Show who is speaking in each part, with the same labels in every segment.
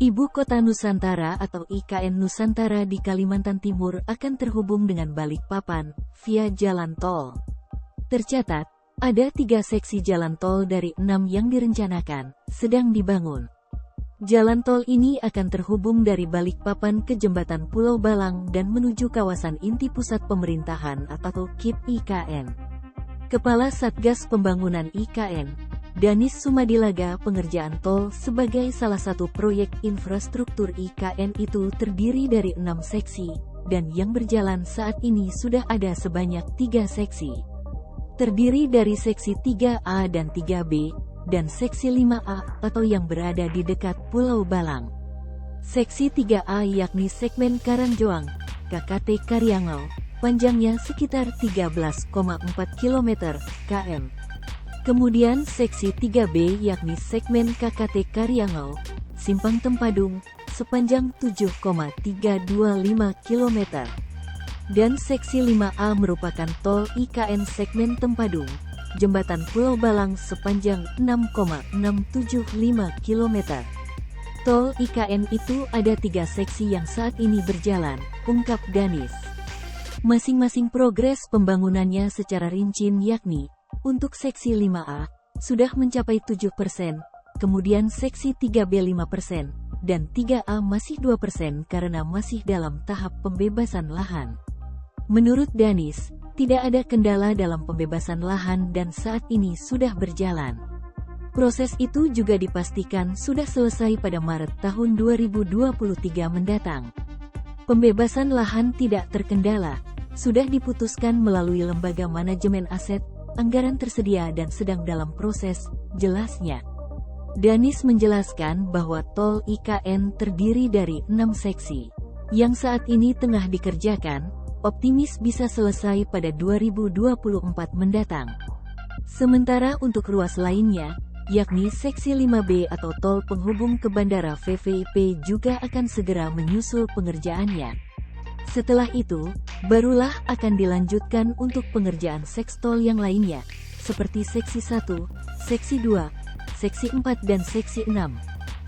Speaker 1: Ibu Kota Nusantara atau IKN Nusantara di Kalimantan Timur akan terhubung dengan Balikpapan via jalan tol. Tercatat, ada 3 seksi jalan tol dari 6 yang direncanakan, sedang dibangun. Jalan tol ini akan terhubung dari Balikpapan ke Jembatan Pulau Balang dan menuju kawasan inti pusat pemerintahan atau KIP IKN. Kepala Satgas Pembangunan IKN, Danis Sumadilaga, pengerjaan tol sebagai salah satu proyek infrastruktur IKN itu terdiri dari 6 seksi, dan yang berjalan saat ini sudah ada sebanyak 3 seksi. Terdiri dari seksi 3A dan 3B, dan seksi 5A atau yang berada di dekat Pulau Balang. Seksi 3A yakni segmen Karangjoang, KKT Karyangau, panjangnya sekitar 13,4 km km. Kemudian seksi 3B yakni segmen KKT Karyangau, Simpang Tempadung, sepanjang 7,325 km. Dan seksi 5A merupakan tol IKN segmen Tempadung, Jembatan Pulau Balang sepanjang 6,675 km. Tol IKN itu ada 3 seksi yang saat ini berjalan, ungkap Danis. Masing-masing progres pembangunannya secara rinci yakni, untuk seksi 5A, sudah mencapai 7%, kemudian seksi 3B 5%, dan 3A masih 2% karena masih dalam tahap pembebasan lahan. Menurut Danis, tidak ada kendala dalam pembebasan lahan dan saat ini sudah berjalan. Proses itu juga dipastikan sudah selesai pada Maret tahun 2023 mendatang. Pembebasan lahan tidak terkendala, sudah diputuskan melalui lembaga manajemen aset, anggaran tersedia dan sedang dalam proses, jelasnya. Danis menjelaskan bahwa tol IKN terdiri dari 6 seksi, yang saat ini tengah dikerjakan, optimis bisa selesai pada 2024 mendatang. Sementara untuk ruas lainnya, yakni seksi 5B atau tol penghubung ke Bandara VVIP juga akan segera menyusul pengerjaannya. Setelah itu, barulah akan dilanjutkan untuk pengerjaan sekstol yang lainnya, seperti seksi 1, seksi 2, seksi 4 dan seksi 6.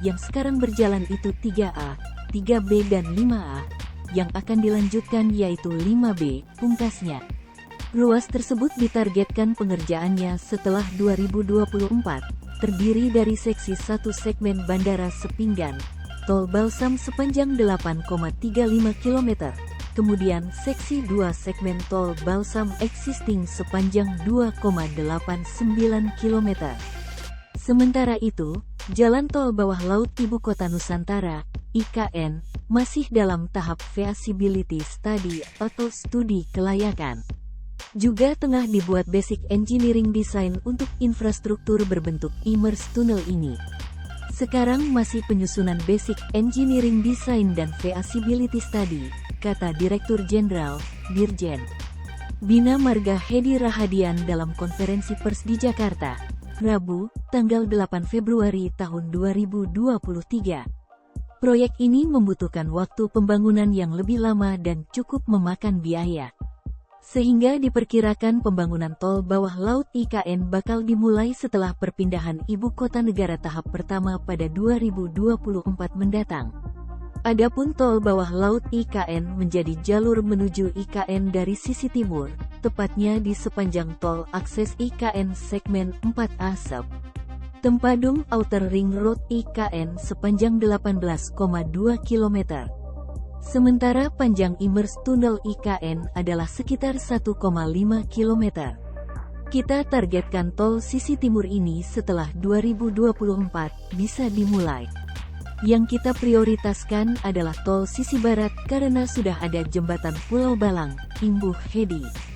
Speaker 1: Yang sekarang berjalan itu 3A, 3B dan 5A, yang akan dilanjutkan yaitu 5B, pungkasnya. Ruas tersebut ditargetkan pengerjaannya setelah 2024, terdiri dari seksi 1 segmen Bandara Sepinggan, Tol Balsam sepanjang 8,35 km, kemudian seksi 2 segmen Tol Balsam Existing sepanjang 2,89 km. Sementara itu, Jalan Tol Bawah Laut Ibu Kota Nusantara, IKN, masih dalam tahap feasibility study atau studi kelayakan. Juga tengah dibuat basic engineering design untuk infrastruktur berbentuk immersed tunnel ini. Sekarang masih penyusunan basic engineering design dan feasibility study, kata Direktur Jenderal, Dirjen Bina Marga Hedi Rahadian dalam konferensi pers di Jakarta, Rabu, tanggal 8 Februari tahun 2023. Proyek ini membutuhkan waktu pembangunan yang lebih lama dan cukup memakan biaya. Sehingga diperkirakan pembangunan tol bawah laut IKN bakal dimulai setelah perpindahan ibu kota negara tahap pertama pada 2024 mendatang. Adapun tol bawah laut IKN menjadi jalur menuju IKN dari sisi timur, tepatnya di sepanjang tol akses IKN segmen 4A Sub Tempadung Outer Ring Road IKN sepanjang 18,2 km. Sementara panjang immersed tunnel IKN adalah sekitar 1,5 km. Kita targetkan tol sisi timur ini setelah 2024 bisa dimulai. Yang kita prioritaskan adalah tol sisi barat karena sudah ada jembatan Pulau Balang, imbuh Hedi.